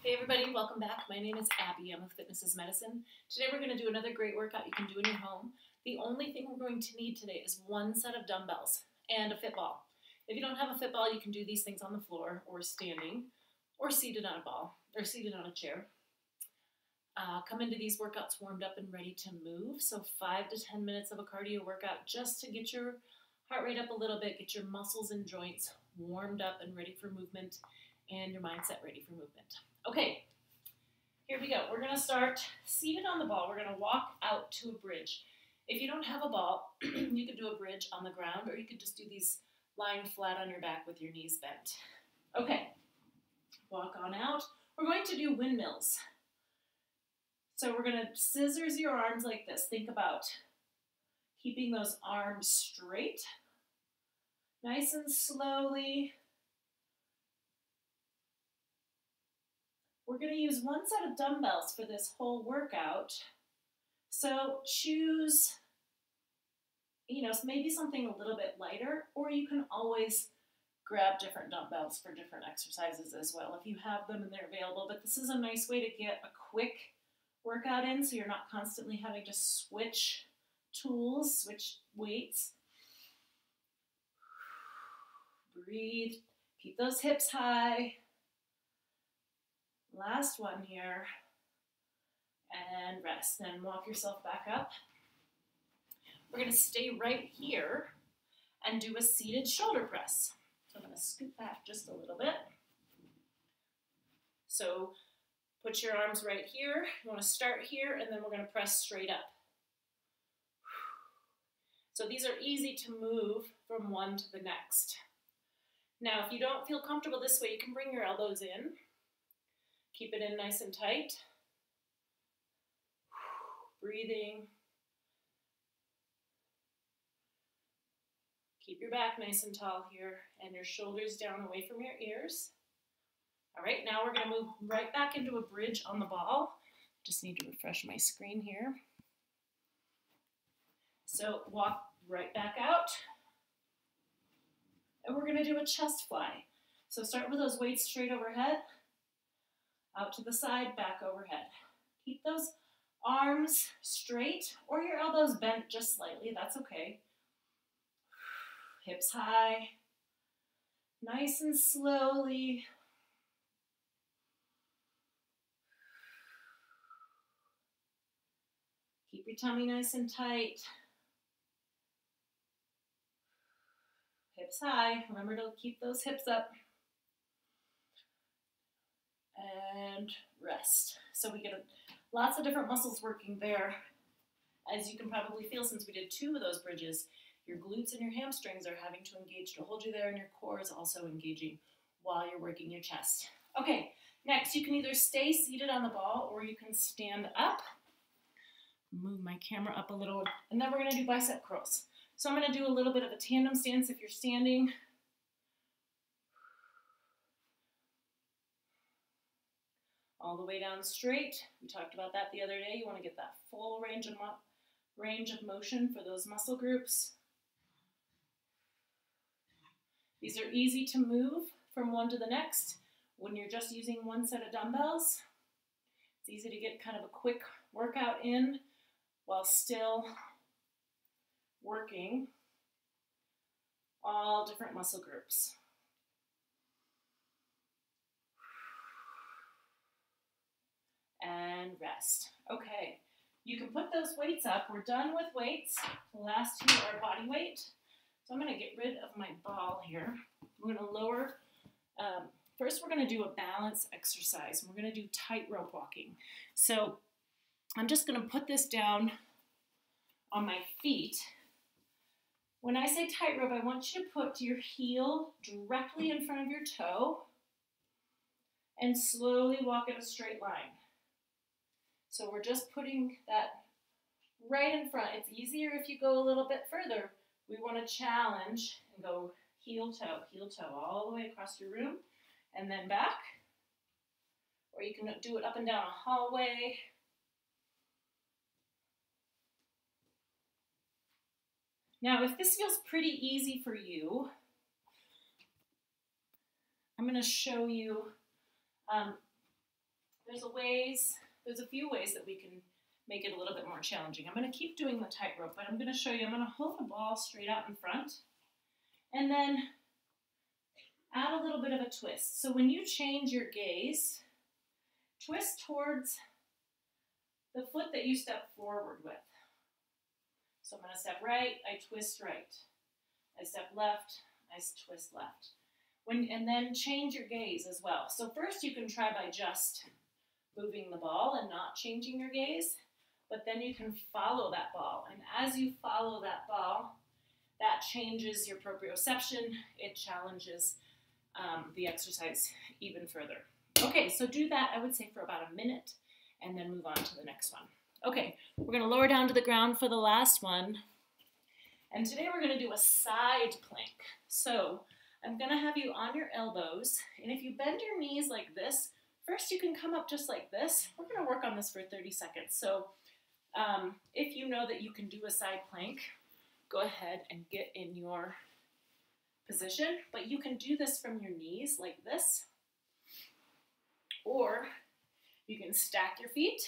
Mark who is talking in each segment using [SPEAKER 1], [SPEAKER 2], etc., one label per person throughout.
[SPEAKER 1] Hey everybody, welcome back. My name is Abby. I'm with Fitness is Medicine. Today we're going to do another great workout you can do in your home. The only thing we're going to need today is one set of dumbbells and a fit ball. If you don't have a fit ball, you can do these things on the floor or standing or seated on a ball or seated on a chair. Come into these workouts warmed up and ready to move. So 5 to 10 minutes of a cardio workout just to get your heart rate up a little bit, get your muscles and joints warmed up and ready for movement and your mindset ready for movement. Okay, here we go. We're going to start seated on the ball. We're going to walk out to a bridge. If you don't have a ball, you could do a bridge on the ground, or you could just do these lying flat on your back with your knees bent. Okay, walk on out. We're going to do windmills. So we're going to scissors your arms like this. Think about keeping those arms straight, nice and slowly. We're going to use one set of dumbbells for this whole workout. So choose, maybe something a little bit lighter, or you can always grab different dumbbells for different exercises as well if you have them and they're available. But this is a nice way to get a quick workout in so you're not constantly having to switch tools, switch weights. Breathe, keep those hips high. Last one here, and rest. Then walk yourself back up. We're going to stay right here and do a seated shoulder press. So I'm going to scoot back just a little bit. So put your arms right here. You want to start here, and then we're going to press straight up. So these are easy to move from one to the next. Now, if you don't feel comfortable this way, you can bring your elbows in. Keep it in nice and tight. Breathing. Keep your back nice and tall here and your shoulders down away from your ears. All right, now we're going to move right back into a bridge on the ball. Just need to refresh my screen here. So walk right back out. And we're going to do a chest fly. So start with those weights straight overhead. Out to the side, back overhead. Keep those arms straight or your elbows bent just slightly. That's okay. Hips high. Nice and slowly. Keep your tummy nice and tight. Hips high. Remember to keep those hips up. And rest. So we get lots of different muscles working there. As you can probably feel, since we did 2 of those bridges, your glutes and your hamstrings are having to engage to hold you there, and your core is also engaging while you're working your chest. Okay, next you can either stay seated on the ball or you can stand up. Move my camera up a little, and then we're going to do bicep curls. So I'm going to do a little bit of a tandem stance if you're standing. All the way down straight. We talked about that the other day. You want to get that full range of motion for those muscle groups. These are easy to move from one to the next when you're just using one set of dumbbells. It's easy to get kind of a quick workout in while still working all different muscle groups. And rest. Okay, you can put those weights up. We're done with weights. The last 2 are body weight. So I'm going to get rid of my ball here. We're going to lower, first we're going to do a balance exercise. We're going to do tightrope walking. So I'm just going to put this down on my feet. When I say tightrope, I want you to put your heel directly in front of your toe and slowly walk in a straight line. So we're just putting that right in front. It's easier if you go a little bit further. We want to challenge and go heel toe, all the way across your room and then back. Or you can do it up and down a hallway. Now, if this feels pretty easy for you, I'm going to show you there's a few ways that we can make it a little bit more challenging. I'm going to keep doing the tightrope, but I'm going to show you, I'm going to hold the ball straight out in front and then add a little bit of a twist. So when you change your gaze, twist towards the foot that you step forward with. So I'm going to step right, I twist right. I step left, I twist left. And then change your gaze as well. So first you can try by just moving the ball and not changing your gaze, but then you can follow that ball. And as you follow that ball, that changes your proprioception. It challenges the exercise even further. Okay, so do that, I would say, for about a minute, and then move on to the next one. Okay, we're going to lower down to the ground for the last one. And today we're going to do a side plank. So I'm going to have you on your elbows, and if you bend your knees like this, first you can come up just like this. We're going to work on this for 30 seconds. So if you know that you can do a side plank, go ahead and get in your position, but you can do this from your knees like this, or you can stack your feet.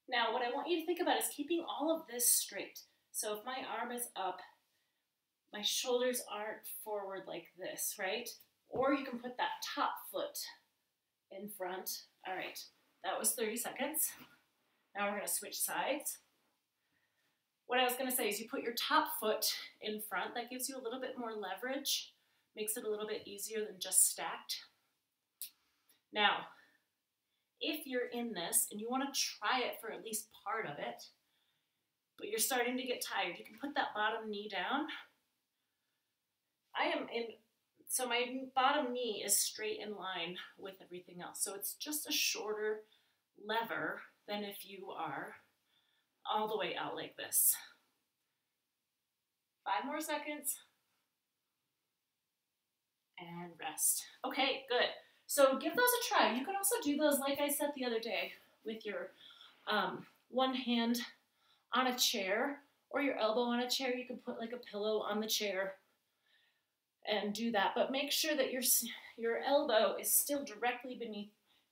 [SPEAKER 1] Now, what I want you to think about is keeping all of this straight. So if my arm is up, my shoulders aren't forward like this, right? Or you can put that top foot in front. All right, that was 30 seconds. Now we're going to switch sides. What I was going to say is you put your top foot in front. That gives you a little bit more leverage, makes it a little bit easier than just stacked. Now, if you're in this and you want to try it for at least part of it, but you're starting to get tired, you can put that bottom knee down. So my bottom knee is straight in line with everything else. So it's just a shorter lever than if you are all the way out like this. 5 more seconds. And rest. Okay, good. So give those a try. You can also do those, like I said the other day, with your one hand on a chair or your elbow on a chair. You can put like a pillow on the chair and do that. But make sure that your elbow is still directly beneath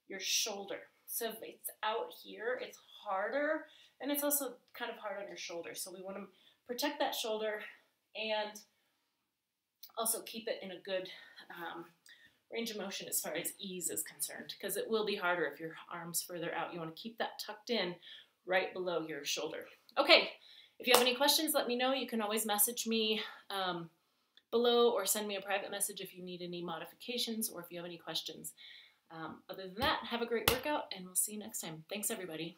[SPEAKER 1] your shoulder. So if it's out here, it's harder, and it's also kind of hard on your shoulder. So we want to protect that shoulder and also keep it in a good range of motion as far as ease is concerned, because it will be harder if your arm's further out. You want to keep that tucked in right below your shoulder. Okay, if you have any questions, let me know. You can always message me below or send me a private message if you need any modifications or if you have any questions. Other than that, have a great workout, and we'll see you next time. Thanks, everybody.